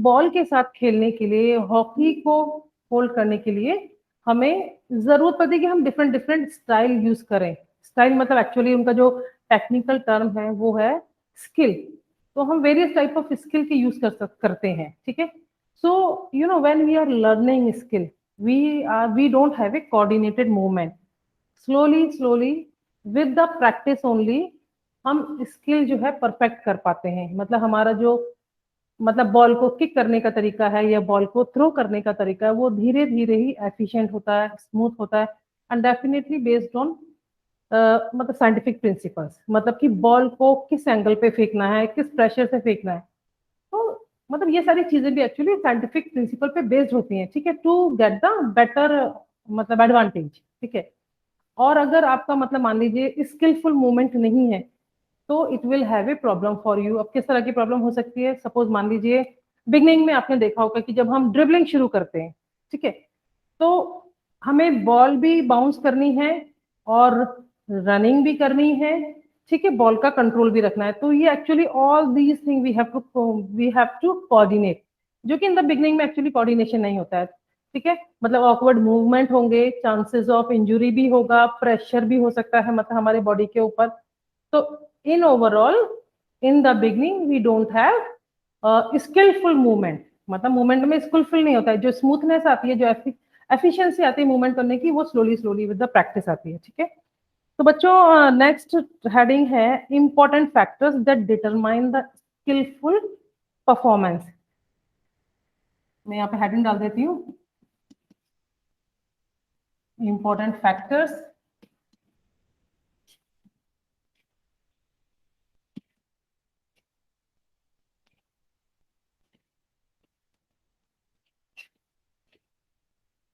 Ball के साथ खेलने के लिए, हॉकी को होल्ड करने के लिए हमें जरूरत पड़ती है कि हम डिफरेंट डिफरेंट स्टाइल यूज करें। स्टाइल मतलब एक्चुअली उनका जो टेक्निकल टर्म है वो है स्किल। तो हम वेरियस टाइप ऑफ स्किल के यूज करते हैं, ठीक है। So you know when we are learning skill, we don't have a coordinated movement. Slowly slowly with the practice only हम स्किल जो है परफेक्ट कर पाते हैं। मतलब हमारा जो मतलब बॉल को किक करने का तरीका है या बॉल को थ्रो करने का तरीका है वो धीरे धीरे ही एफिशिएंट होता है, स्मूथ होता है, एंड डेफिनेटली बेस्ड ऑन मतलब साइंटिफिक प्रिंसिपल्स। मतलब कि बॉल को किस एंगल पे फेंकना है, किस प्रेशर से फेंकना है। तो मतलब ये सारी चीजें भी एक्चुअली साइंटिफिक प्रिंसिपल पे बेस्ड होती हैं, ठीक है, टू गेट द बेटर मतलब एडवांटेज, ठीक है। और अगर आपका मतलब मान लीजिए स्किलफुल मूवमेंट नहीं है तो it will have a problem for you. अब किस तरह की प्रॉब्लम हो सकती है? सपोज मान लीजिए बिगनिंग में आपने देखा होगा कि जब हम ड्रिबलिंग शुरू करते हैं, ठीक है, तो हमें बॉल भी बाउंस करनी है और रनिंग भी करनी है, ठीक है, बॉल का कंट्रोल भी रखना है। तो ये actually all these thing we have to coordinate, जो कि इन द बिगनिंग में एक्चुअली कोऑर्डिनेशन नहीं होता है, ठीक है। मतलब ऑकवर्ड मूवमेंट होंगे, चांसेस ऑफ इंजुरी भी होगा, प्रेशर भी हो सकता है मतलब हमारे बॉडी के ऊपर। तो in overall in the beginning we don't have skillful movement. मतलब मूवमेंट में स्किलफुल नहीं होता है, जो स्मूथनेस आती है, जो एफिशिएंसी आती है मूवमेंट करने की, वो slowly slowly with the practice आती है, ठीक है। तो बच्चों नेक्स्ट हेडिंग है important factors that determine the skillful performance. मैं यहाँ पे हेडिंग डाल देती हूँ, important factors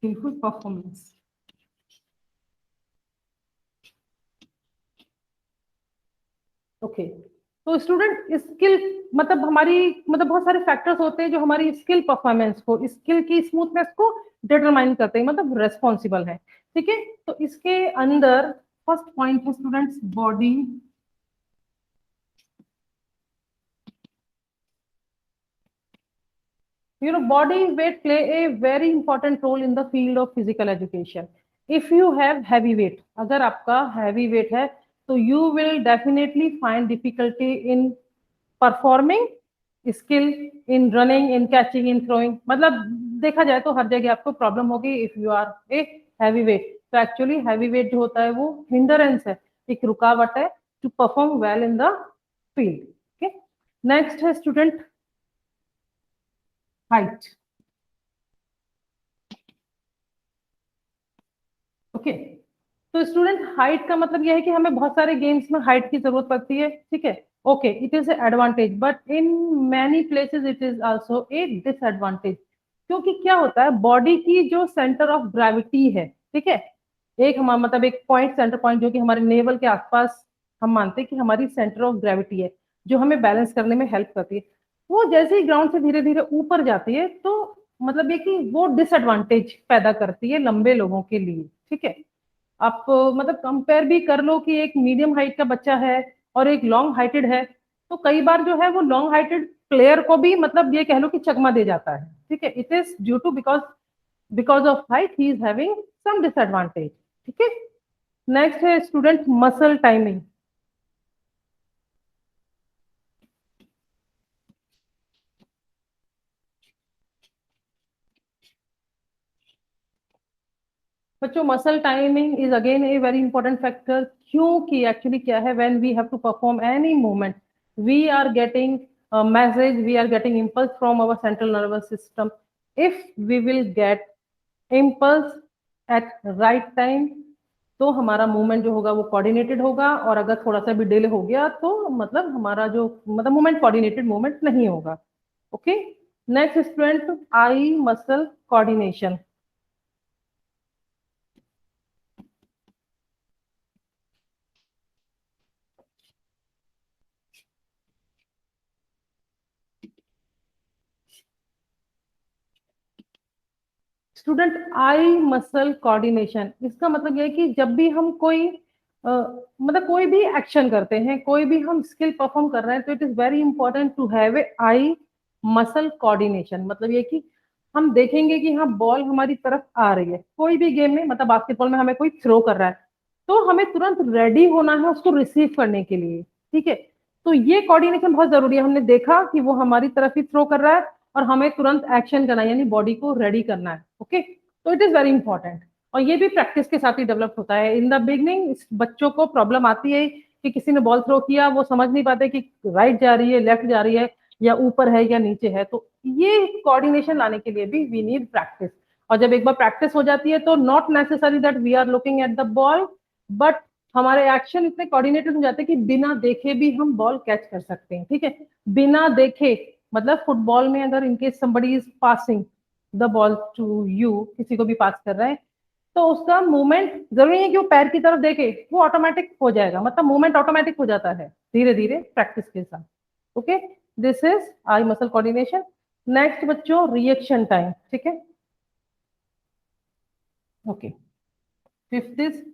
skillful performance. Okay, तो स्टूडेंट स्किल मतलब हमारी मतलब बहुत सारे फैक्टर्स होते हैं जो हमारी स्किल परफॉर्मेंस को, स्किल की स्मूथनेस को डिटरमाइन करते हैं, मतलब रेस्पॉन्सिबल है, ठीक है। तो इसके अंदर फर्स्ट पॉइंट है students body. You know, body weight play a very important role in the field of physical education. If you have heavy weight, अगर आपका heavy weight है तो you will definitely find difficulty in performing skill, in running, in catching, in throwing। मतलब देखा जाए तो हर जगह आपको प्रॉब्लम होगी if you are a heavy weight। तो एक्चुअली हैवी वेट जो होता है वो हिंडरेंस है, एक रुकावट है to perform well in the field. Okay, next है स्टूडेंट हाइट। ओके, तो स्टूडेंट हाइट का मतलब यह है कि हमें बहुत सारे गेम्स में हाइट की जरूरत पड़ती है, ठीक है। Okay, it is advantage but in many places it is also a disadvantage. क्योंकि क्या होता है, बॉडी की जो सेंटर ऑफ ग्रेविटी है, ठीक है, एक हमारा मतलब एक पॉइंट, सेंटर पॉइंट जो कि हमारे नेवल के आसपास हम मानते हैं कि हमारी सेंटर ऑफ ग्रेविटी है, जो हमें बैलेंस करने में हेल्प करती है। वो जैसे ही ग्राउंड से धीरे धीरे ऊपर जाती है तो मतलब ये कि वो डिसएडवांटेज पैदा करती है लंबे लोगों के लिए, ठीक है। आप मतलब कंपेयर भी कर लो कि एक मीडियम हाइट का बच्चा है और एक लॉन्ग हाइटेड है, तो कई बार जो है वो लॉन्ग हाइटेड प्लेयर को भी मतलब ये कह लो कि चकमा दे जाता है, ठीक है। It is due to because of height he is having some disadvantage, ठीक है। नेक्स्ट है स्टूडेंट मसल टाइमिंग। बच्चों muscle timing is again a very important factor. क्योंकि एक्चुअली क्या है, when we have to perform any movement we are getting message, we are getting impulse from our central nervous system. If we will get impulse at right time तो हमारा movement जो होगा वो coordinated होगा, और अगर थोड़ा सा भी डिले हो गया तो मतलब हमारा जो मतलब मूवमेंट कोऑर्डिनेटेड मूवमेंट नहीं होगा। Okay, next student I muscle coordination. Student I muscle coordination, इसका मतलब यह है कि जब भी हम कोई मतलब कोई भी एक्शन करते हैं, कोई भी हम स्किल परफॉर्म कर रहे हैं, तो it is very important to have a eye muscle coordination, मतलब ये कि हम देखेंगे कि हाँ बॉल हमारी तरफ आ रही है, कोई भी गेम में, मतलब बास्केटबॉल में हमें कोई थ्रो कर रहा है तो हमें तुरंत रेडी होना है उसको रिसीव करने के लिए, ठीक है। तो ये कोऑर्डिनेशन बहुत जरूरी है। हमने देखा कि वो हमारी तरफ ही थ्रो कर रहा है और हमें तुरंत एक्शन करना है, यानी बॉडी को रेडी करना है, ओके। तो इट इज वेरी इंपॉर्टेंट, और ये भी प्रैक्टिस के साथ ही डेवलप होता है। इन द बिगनिंग बच्चों को प्रॉब्लम आती है कि किसी ने बॉल थ्रो किया, वो समझ नहीं पाते कि राइट जा रही है, लेफ्ट जा रही है, या ऊपर है या नीचे है। तो ये कोऑर्डिनेशन लाने के लिए भी वी नीड प्रैक्टिस, और जब एक बार प्रैक्टिस हो जाती है तो not necessary that we are looking at the ball, but हमारे एक्शन इतने कोऑर्डिनेटेड हो जाते हैं कि बिना देखे भी हम बॉल कैच कर सकते हैं, ठीक है। बिना देखे, मतलब फुटबॉल में अगर in case somebody is passing the ball to you, किसी को भी पास कर रहा है, तो उसका मूवमेंट जरूरी है कि वो पैर की तरफ देखे, वो ऑटोमेटिक हो जाएगा, मतलब मूवमेंट ऑटोमेटिक हो जाता है धीरे धीरे प्रैक्टिस के साथ, okay. This is I muscle coordination. Next बच्चों, रिएक्शन टाइम, ठीक है, okay. Fifth is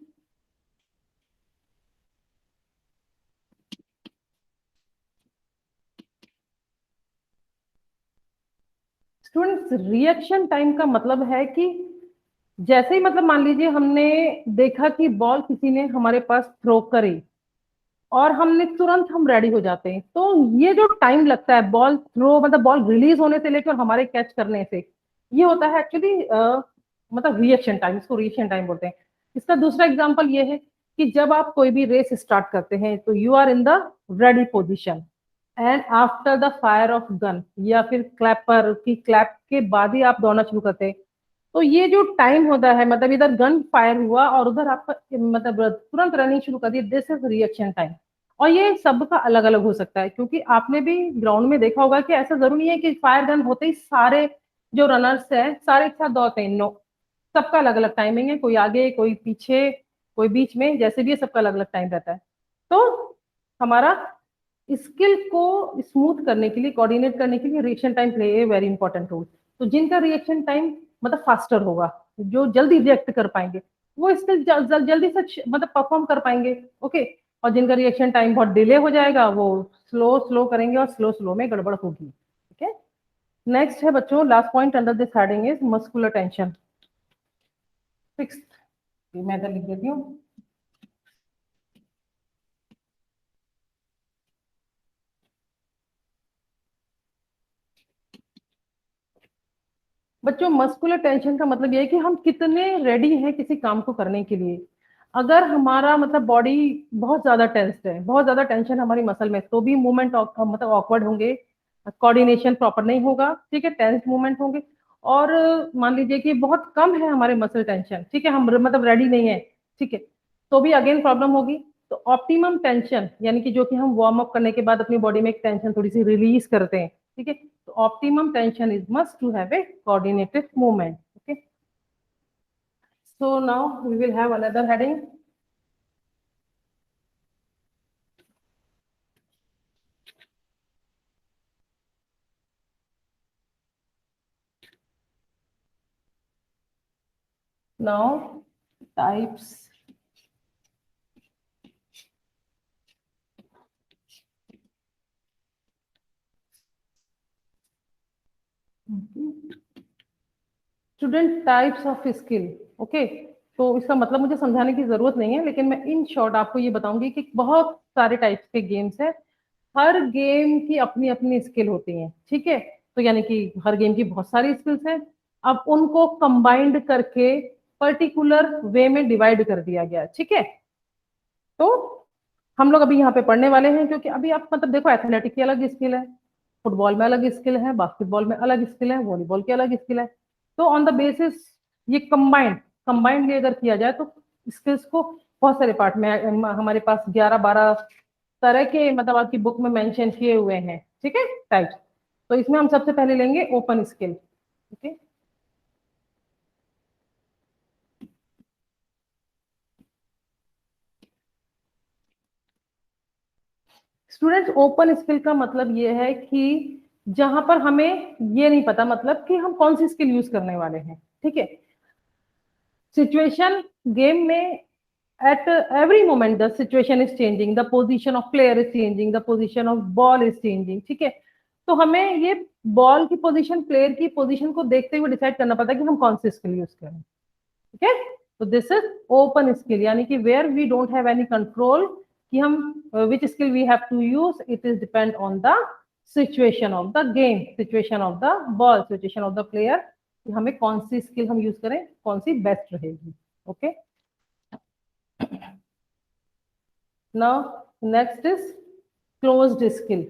students, reaction time का मतलब है कि जैसे ही, मतलब मान लीजिए हमने देखा कि बॉल किसी ने हमारे पास थ्रो करी और हमने तुरंत हम रेडी हो जाते हैं, तो ये जो टाइम लगता है बॉल थ्रो, मतलब बॉल रिलीज होने से लेकर हमारे कैच करने से, ये होता है एक्चुअली मतलब रिएक्शन टाइम, इसको रिएक्शन टाइम बोलते हैं। इसका दूसरा एग्जांपल ये है कि जब आप कोई भी रेस स्टार्ट करते हैं तो you are in the ready position, and after the fire of gun, या फिर क्लैपर की क्लैप के बाद ही आप दौड़ना शुरू करते हैं। तो ये जो टाइम होता है, मतलब इधर गन फायर हुआ और उधर आपका मतलब तुरंत रनिंग शुरू कर दी, दिस इज रिएक्शन टाइम। और ये सबका अलग अलग हो सकता है, क्योंकि आपने भी ग्राउंड में देखा होगा कि ऐसा जरूरी नहीं है कि फायर गन होते ही सारे जो रनर्स हैं सारे एक साथ दौड़ते हैं, नो। सबका अलग अलग टाइमिंग है, कोई आगे कोई पीछे कोई बीच में, जैसे भी है सबका अलग अलग टाइम रहता है। तो हमारा स्किल को स्मूथ करने के लिए, कोऑर्डिनेट करने के लिए reaction time play a very important role. तो जिनका रिएक्शन टाइम मतलब फास्टर होगा, जो जल्दी रिएक्ट कर पाएंगे, वो स्किल जल्दी से मतलब परफॉर्म कर पाएंगे, ओके। और जिनका रिएक्शन टाइम बहुत डिले हो जाएगा, वो स्लो स्लो करेंगे और स्लो स्लो में गड़बड़ होगी, ठीक है। नेक्स्ट है बच्चों, last point under this heading is muscular tension, six. मैं इधर लिख देती हूँ। बच्चों, मस्कुलर टेंशन का मतलब ये है कि हम कितने रेडी हैं किसी काम को करने के लिए। अगर हमारा मतलब बॉडी बहुत ज्यादा टेंस्ड है, बहुत ज्यादा टेंशन हमारी मसल में, तो भी मूवमेंट मतलब ऑकवर्ड होंगे, कोऑर्डिनेशन प्रॉपर नहीं होगा, ठीक है, टेंस मूवमेंट होंगे। और मान लीजिए कि बहुत कम है हमारे मसल टेंशन, ठीक है, हम मतलब रेडी नहीं है, ठीक है, तो भी अगेन प्रॉब्लम होगी। तो ऑप्टिमम टेंशन, यानी कि जो कि हम वार्म अप करने के बाद अपनी बॉडी में एक टेंशन थोड़ी सी रिलीज करते हैं, ठीक है, तो optimum tension is must to have a coordinated movement, okay. So now we will have another heading. Now types. Student, types of skill, okay. तो इसका मतलब मुझे समझाने की जरूरत नहीं है, लेकिन मैं इन शॉर्ट आपको ये बताऊंगी कि बहुत सारे टाइप्स के गेम्स हैं, हर गेम की अपनी अपनी स्किल होती है, ठीक है। तो यानी कि हर गेम की बहुत सारी स्किल्स हैं, अब उनको कंबाइंड करके पर्टिकुलर वे में डिवाइड कर दिया गया, ठीक है। तो हम लोग अभी यहाँ पे पढ़ने वाले हैं, क्योंकि अभी आप मतलब देखो, एथलेटिक की अलग स्किल है, फुटबॉल में अलग स्किल है, बास्केटबॉल में अलग स्किल है, वॉलीबॉल की अलग स्किल है। तो ऑन द बेसिस ये कंबाइंडली अगर किया जाए तो स्किल्स को बहुत सारे पार्ट में हमारे पास 11-12 तरह के मतलब आपकी बुक में मेंशन किए हुए हैं, ठीक है, टाइप्स। तो इसमें हम सबसे पहले लेंगे open skill, okay. Students, open skill का मतलब ये है कि जहां पर हमें ये नहीं पता मतलब कि हम कौन सी स्किल यूज करने वाले हैं, ठीक है। सिचुएशन गेम में at every moment the situation is changing, the position of player is changing, the position of ball is changing, ठीक है। तो हमें ये बॉल की पोजीशन, प्लेयर की पोजीशन को देखते हुए डिसाइड करना पड़ता है कि हम कौन सी स्किल यूज करें, ठीक है। तो दिस इज ओपन स्किल, यानी कि where we don't have any control कि हम which skill we have to use, it is depend on the situation of the game, situation of the ball, situation of the player, कि हमें कौन सी skill हम use करें, कौन सी बेस्ट रहेगी। Okay, now next is closed skill.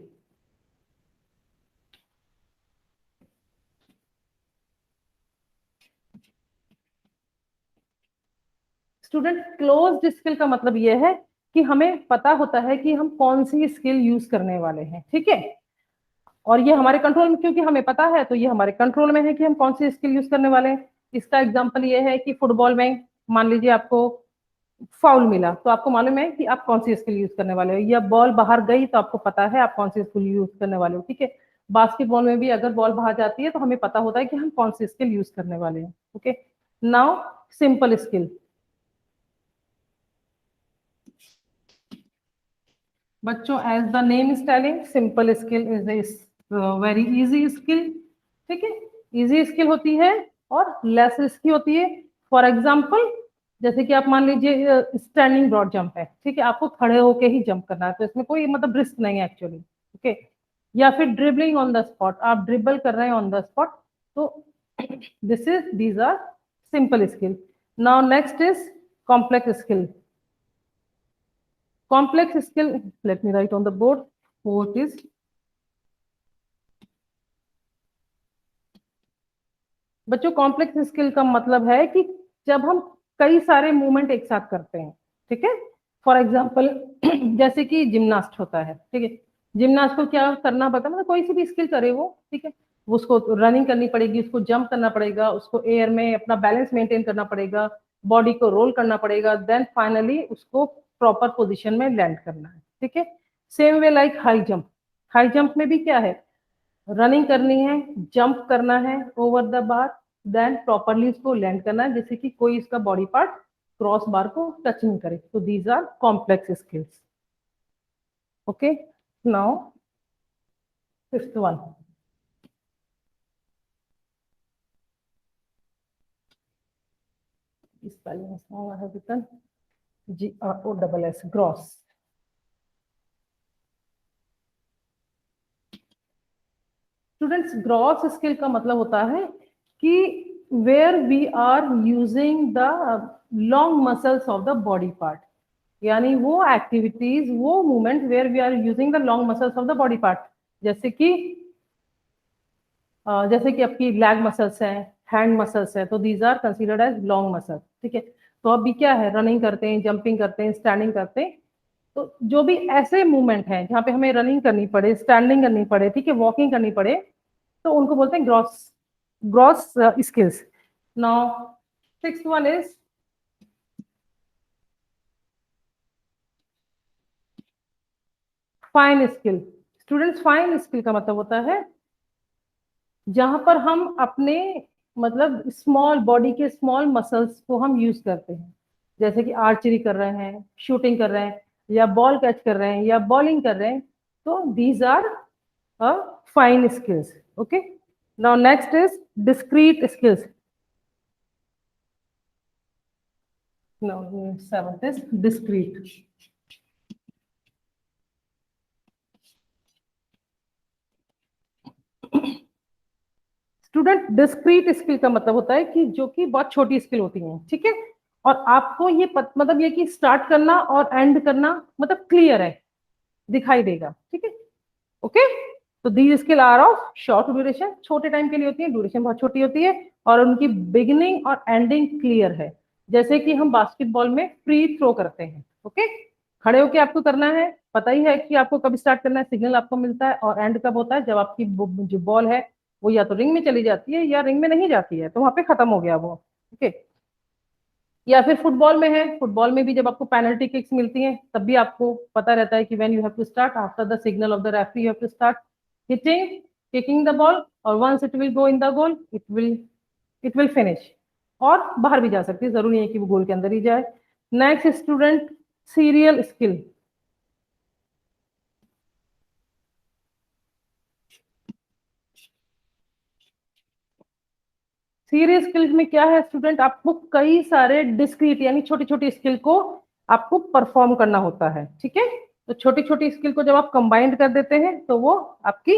Student, closed skill का मतलब यह है कि हमें पता होता है कि हम कौन सी स्किल यूज करने वाले हैं, ठीक है। और ये हमारे कंट्रोल में, क्योंकि हमें पता है तो ये हमारे कंट्रोल में है कि हम कौन सी स्किल यूज करने वाले हैं। इसका एग्जांपल ये है कि फुटबॉल में मान लीजिए आपको फाउल मिला, तो आपको मालूम है कि आप कौन सी स्किल यूज करने वाले हो, या बॉल बाहर गई तो आपको पता है आप कौन सी स्किल यूज करने वाले हो, ठीक है। बास्केटबॉल में भी अगर बॉल बाहर जाती है तो हमें पता होता है कि हम कौन सी स्किल यूज करने वाले हैं। Okay, now simple skill. बच्चों, as the name is telling, simple skill is very easy skill, ठीक है। इजी स्किल होती है और लेस रिस्की होती है। फॉर एग्जाम्पल, जैसे कि आप मान लीजिए स्टैंडिंग ब्रॉड जंप है, ठीक है, आपको खड़े होके ही जंप करना है, तो इसमें कोई मतलब रिस्क नहीं है एक्चुअली, ओके। या फिर ड्रिबलिंग ऑन द स्पॉट, आप ड्रिबल कर रहे हैं ऑन द स्पॉट, तो these are simple skill. Now next is complex skill. Complex skill, let me write on the board what is. बच्चों, कॉम्प्लेक्स स्किल का मतलब है कि जब हम कई सारे मूवमेंट एक साथ करते हैं, ठीक है। फॉर एग्जाम्पल जैसे कि जिम्नास्ट होता है, ठीक है। जिम्नास्ट को क्या करना पड़ता है, मतलब कोई सी भी स्किल करे वो, ठीक है, उसको रनिंग करनी पड़ेगी, उसको जंप करना पड़ेगा, उसको एयर में अपना बैलेंस मेंटेन करना पड़ेगा, बॉडी को रोल करना पड़ेगा, देन फाइनली उसको प्रॉपर पोजिशन में लैंड करना है, ठीक है। Same way like high jump, high jump में भी क्या है, रनिंग करनी है, जंप करना है over the bar, then properly उसको लैंड करना है, जैसे कि कोई इसका बॉडी पार्ट क्रॉस बार को टच नहीं करे। तो these are complex skills. Okay, now fifth one. spelling I have written GROSS, gross। Students, gross skill का मतलब होता है कि where we are using the long muscles of the body part, यानी वो एक्टिविटीज, वो movement where we are using the long muscles of the body part, जैसे कि आपकी लैग मसल्स हैं, हैंड मसल्स है, तो these are considered as long muscle, ठीक है। तो अभी क्या है, रनिंग करते हैं, जंपिंग करते हैं, स्टैंडिंग करते हैं, तो जो भी ऐसे मूवमेंट हैं जहाँ पे हमें रनिंग करनी पड़े, स्टैंडिंग करनी पड़े, ठीक है, वॉकिंग करनी पड़े, तो उनको बोलते हैं gross gross skills. Now sixth one is fine skill. Students, fine skill का मतलब होता है जहां पर हम अपने मतलब स्मॉल बॉडी के स्मॉल मसल्स को हम यूज करते हैं, जैसे कि आर्चरी कर रहे हैं, शूटिंग कर रहे हैं, या बॉल कैच कर रहे हैं, या बॉलिंग कर रहे हैं, तो these are fine skills. Okay, now next is discrete skills. Now seventh is discrete. Student, discrete skill का मतलब होता है कि जो कि बहुत छोटी स्किल होती है, ठीक है, और आपको ये मतलब ये कि स्टार्ट करना और एंड करना मतलब क्लियर है, दिखाई देगा, ठीक है। ओके, तो these skill are of short duration, छोटे टाइम के लिए होती है, ड्यूरेशन बहुत छोटी होती है, और उनकी बिगिनिंग और एंडिंग क्लियर है। जैसे कि हम बास्केटबॉल में फ्री थ्रो करते हैं, ओके, खड़े होके आपको करना है, पता ही है कि आपको कब स्टार्ट करना है, सिग्नल आपको मिलता है, और एंड कब होता है, जब आपकी जो बॉल है वो या तो रिंग में चली जाती है या रिंग में नहीं जाती है, तो वहां पे खत्म हो गया वो, ओके। या फिर फुटबॉल में है, फुटबॉल में भी जब आपको पेनल्टी किक्स मिलती हैं तब भी आपको पता रहता है कि when you have to start after the signal of the referee, you have to start hitting, kicking the ball, और once it will go in the goal, it will finish, और बाहर भी जा सकती है, जरूरी है कि वो गोल के अंदर ही जाए। Next student, serial skill. Serious skills में क्या है स्टूडेंट, आपको कई सारे डिस्क्रीट यानी छोटी छोटी स्किल को आपको परफॉर्म करना होता है, ठीक है। तो छोटी छोटी स्किल को जब आप कंबाइंड कर देते हैं तो वो आपकी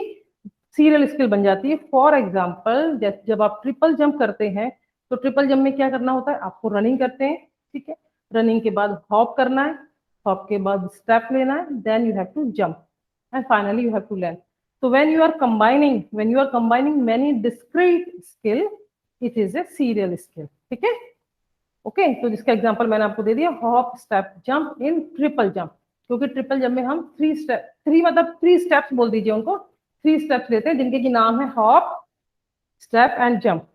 सीरियल स्किल बन जाती है। फॉर एग्जाम्पल जब आप ट्रिपल जंप करते हैं तो ट्रिपल जंप में क्या करना होता है, आपको रनिंग करते हैं, ठीक है, रनिंग के बाद हॉप करना है, हॉप के बाद स्टेप लेना है, then you have to jump and finally you have to land. So when you are combining many discrete skill, it is a serial skill, ठीक है। ओके, तो जिसका एग्जांपल मैंने आपको दे दिया, hop step jump in triple jump, क्योंकि triple jump में हम थ्री स्टेप्स बोल दीजिए उनको, थ्री स्टेप्स लेते हैं जिनके की नाम है hop step and jump.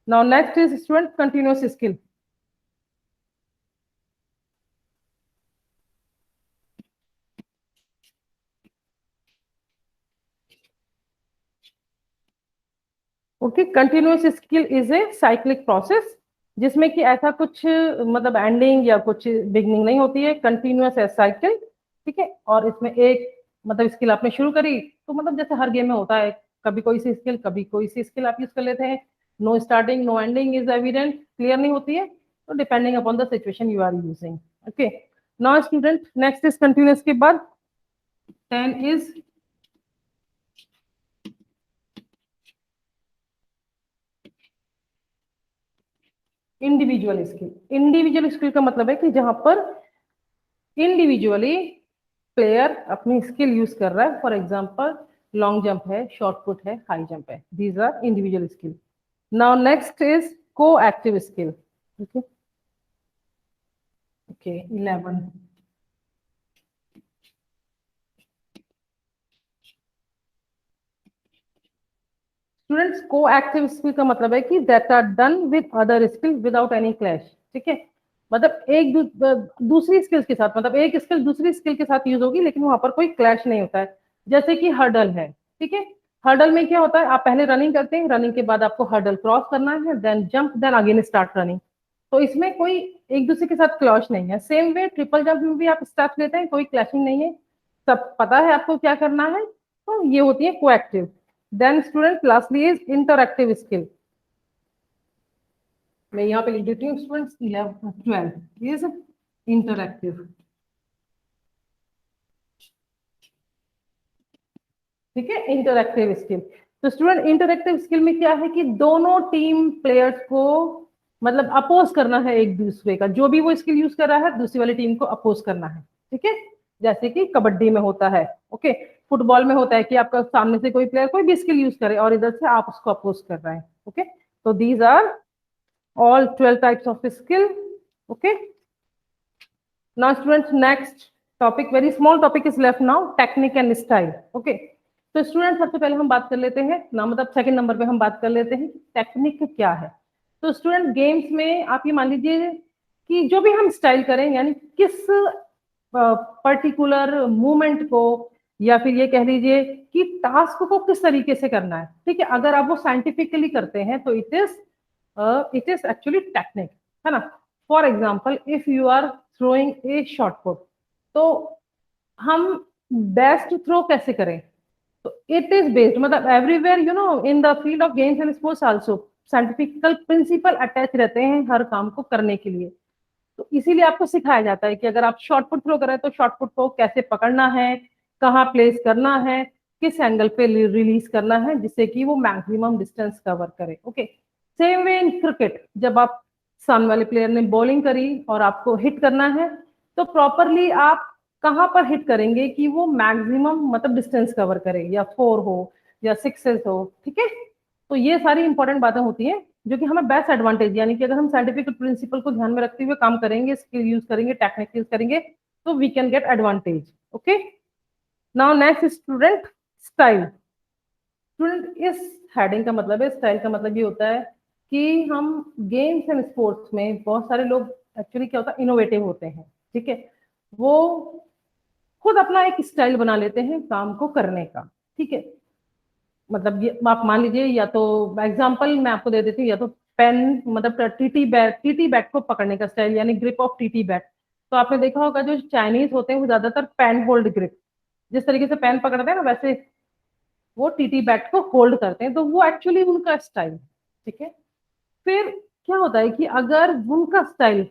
Now next is student continuous skill. Okay, continuous skill is a cyclic process जिसमें कि ऐसा कुछ मतलब एंडिंग या कुछ बिगनिंग नहीं होती है, कंटिन्यूअस है साइकिल, ठीक है। और इसमें एक मतलब स्किल आपने शुरू करी तो मतलब जैसे हर गेम में होता है, कभी कोई सी स्किल कभी कोई सी स्किल आप यूज कर लेते हैं, no starting no ending is evident, clear नहीं होती है, तो depending upon the situation you are using. Okay, now student next is continuous के बाद 10 इज इंडिविजुअल स्किल। इंडिविजुअल स्किल का मतलब है कि जहां पर इंडिविजुअली प्लेयर अपनी स्किल यूज कर रहा है, फॉर एग्जांपल लॉन्ग जंप है, शॉर्ट पुट है, हाई जंप है, these are individual skill. Now next is को active skill. Okay okay 11 students, को एक्टिव स्किल का मतलब है कि that are done with other skill without any clash, ठीक है। मतलब एक दूसरी स्किल्स के साथ, मतलब एक स्किल दूसरी स्किल के साथ यूज होगी लेकिन वहां पर कोई क्लैश नहीं होता है। जैसे कि हर्डल है, ठीक है, हर्डल में क्या होता है, आप पहले रनिंग करते हैं, रनिंग के बाद आपको हर्डल क्रॉस करना है, then jump, then again start running. तो इसमें कोई एक दूसरे के साथ क्लैश नहीं है। सेम वे ट्रिपल जंप में भी आप स्टेप्स लेते हैं, कोई क्लैशिंग नहीं है, सब पता है आपको क्या करना है, तो ये होती है coactive. Then student lastly is interactive skill. मैं यहाँ पे लिख देती हूँ स्टूडेंट्स 12 इज इंटरएक्टिव, ठीक है, इंटरएक्टिव स्किल। तो स्टूडेंट इंटरएक्टिव स्किल में क्या है कि दोनों टीम प्लेयर्स को मतलब अपोज करना है एक दूसरे का, जो भी वो स्किल यूज कर रहा है दूसरी वाली टीम को अपोज करना है, ठीक है। जैसे कि कबड्डी में होता है, ओके, फुटबॉल में होता है कि आपका सामने से कोई प्लेयर कोई भी स्किल यूज करे और इधर से आप उसको अपोज कर रहे हैं, ओके। तो these are all 12 types of skill, okay। Now students, next topic, very small topic is left now, technique and style, okay। तो स्टूडेंट सबसे पहले हम बात कर लेते हैं ना, मतलब सेकंड नंबर पे हम बात कर लेते हैं टेक्निक क्या है। तो स्टूडेंट गेम्स में आप ये मान लीजिए कि जो भी हम स्टाइल करें, यानी किस पर्टिकुलर मूवमेंट को या फिर ये कह लीजिए कि टास्क को किस तरीके से करना है, ठीक है, अगर आप वो साइंटिफिकली करते हैं तो इट इज एक्चुअली टेक्निक, है ना। For example if you are throwing a shot put, तो हम बेस्ट थ्रो कैसे करें, तो इट इज बेस्ड, मतलब everywhere you know in the field of games and sports also scientifical principle attach रहते हैं हर काम को करने के लिए। तो इसीलिए आपको सिखाया जाता है कि अगर आप शॉर्ट पुट थ्रो करें तो शॉर्ट पुट को कैसे पकड़ना है, कहाँ प्लेस करना है, किस एंगल पे रिलीज करना है जिससे कि वो मैक्सिमम डिस्टेंस कवर करे, okay. Same way in cricket, जब आप सामने वाले प्लेयर ने बॉलिंग करी और आपको हिट करना है तो प्रॉपरली आप कहाँ पर हिट करेंगे कि वो मैक्सिमम मतलब डिस्टेंस कवर करे, या 4 हो या 6 हो, ठीक है। तो ये सारी इंपॉर्टेंट बातें होती हैं जो कि हमें बेस्ट एडवांटेज, यानी कि अगर हम साइंटिफिक प्रिंसिपल को ध्यान में रखते हुए काम करेंगे, स्किल यूज करेंगे, टेक्निक यूज करेंगे, तो we can get advantage, okay. Now next student style. Student इस हेडिंग का मतलब है, स्टाइल का मतलब ये होता है कि हम गेम्स एंड स्पोर्ट्स में बहुत सारे लोग एक्चुअली क्या होता है इनोवेटिव होते हैं, ठीक है, वो खुद अपना एक स्टाइल बना लेते हैं काम को करने का, ठीक है। मतलब ये आप मान लीजिए, या तो एग्जांपल मैं आपको दे देती हूँ, या तो पेन मतलब टीटी बैट को पकड़ने का स्टाइल, यानी ग्रिप ऑफ टीटी बैट। तो आपने देखा होगा जो चाइनीज होते हैं वो ज्यादातर पेन होल्ड ग्रिप, जिस तरीके से पेन पकड़ते हैं ना वैसे वो टीटी बैट को होल्ड करते हैं, तो वो एक्चुअली उनका स्टाइल, ठीक है। फिर क्या होता है कि अगर उनका स्टाइल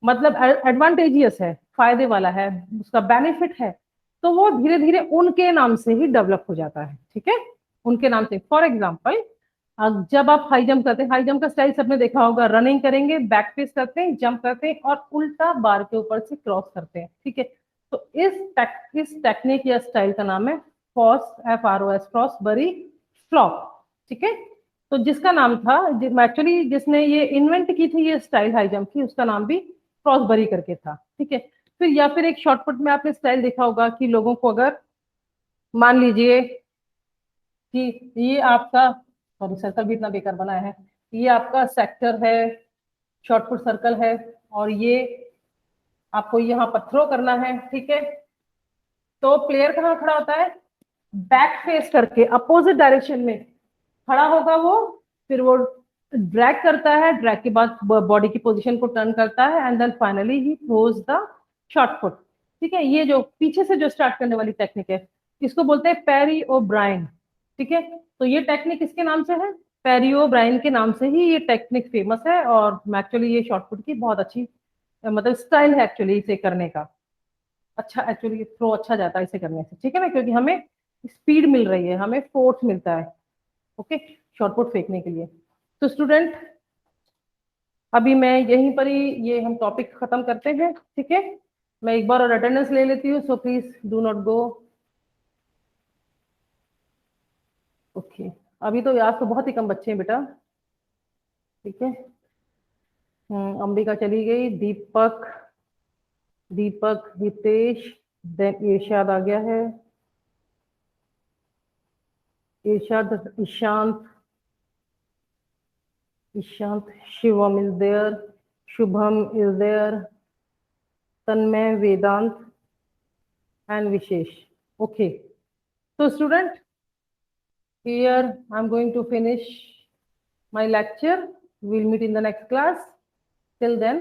मतलब एडवांटेजियस है, फायदे वाला है, उसका बेनिफिट है, तो वो धीरे धीरे उनके नाम से ही डेवलप हो जाता है। ठीक है, उनके नाम से। फॉर एग्जाम्पल, जब आप हाई जंप करते हैं, हाई जंप का स्टाइल सबने देखा होगा, रनिंग करेंगे, बैक फेस करते हैं, जंप करते हैं और उल्टा बार के ऊपर से क्रॉस करते हैं। ठीक है, तो इस टेक्निक या स्टाइल का नाम है फॉस, FROS, फ्रॉसबरी फ्लॉप। ठीक है, तो जिसका नाम था, एक्चुअली जिसने ये इन्वेंट की थी ये स्टाइल हाई जंप की, उसका नाम भी फ्रॉसबरी करके था। ठीक है, फिर या फिर एक शॉर्टपुट में आपने स्टाइल देखा होगा कि लोगों को अगर मान लीजिए कि ये आपका, सॉरी सर्कल भी इतना बेकार बनाया है, ये आपका सेक्टर है, शॉर्टपुट सर्कल है, और ये आपको यहाँ पर थ्रो करना है। ठीक है, तो प्लेयर कहाँ खड़ा होता है, बैक फेस करके अपोजिट डायरेक्शन में खड़ा होगा वो। फिर वो ड्रैग करता है, ड्रैग के बाद बॉडी की पोजीशन को टर्न करता है and then finally he throws the shot put. ठीक है, ये जो पीछे से जो स्टार्ट करने वाली टेक्निक है, इसको बोलते हैं पेरी ओ ब्राइन। ठीक है, तो ये टेक्निक किसके नाम से है, पेरी ओ ब्राइन के नाम से ही ये टेक्निक फेमस है। और एक्चुअली ये शॉर्ट फुट की बहुत अच्छी मतलब स्टाइल है एक्चुअली इसे करने का। अच्छा, एक्चुअली थ्रो अच्छा जाता है इसे करने से। ठीक है ना, क्योंकि हमें स्पीड मिल रही है, हमें फोर्स मिलता है। ओके, शॉर्टपुट फेंकने के लिए। तो स्टूडेंट, अभी मैं यहीं पर ही ये हम टॉपिक खत्म करते हैं। ठीक है, मैं एक बार और अटेंडेंस ले लेती हूँ, so please do not go. Okay, अभी तो आज तो बहुत ही कम बच्चे हैं बेटा। ठीक है, अंबिका चली गई, दीपक, हितेश, देन इरशाद आ गया है, Irshad, Ishant, Shivam is there, Shubham is there, Tanmay, Vedant and Vishesh. Okay, so student, here I'm going to finish my lecture. We'll meet in the next class. Till then,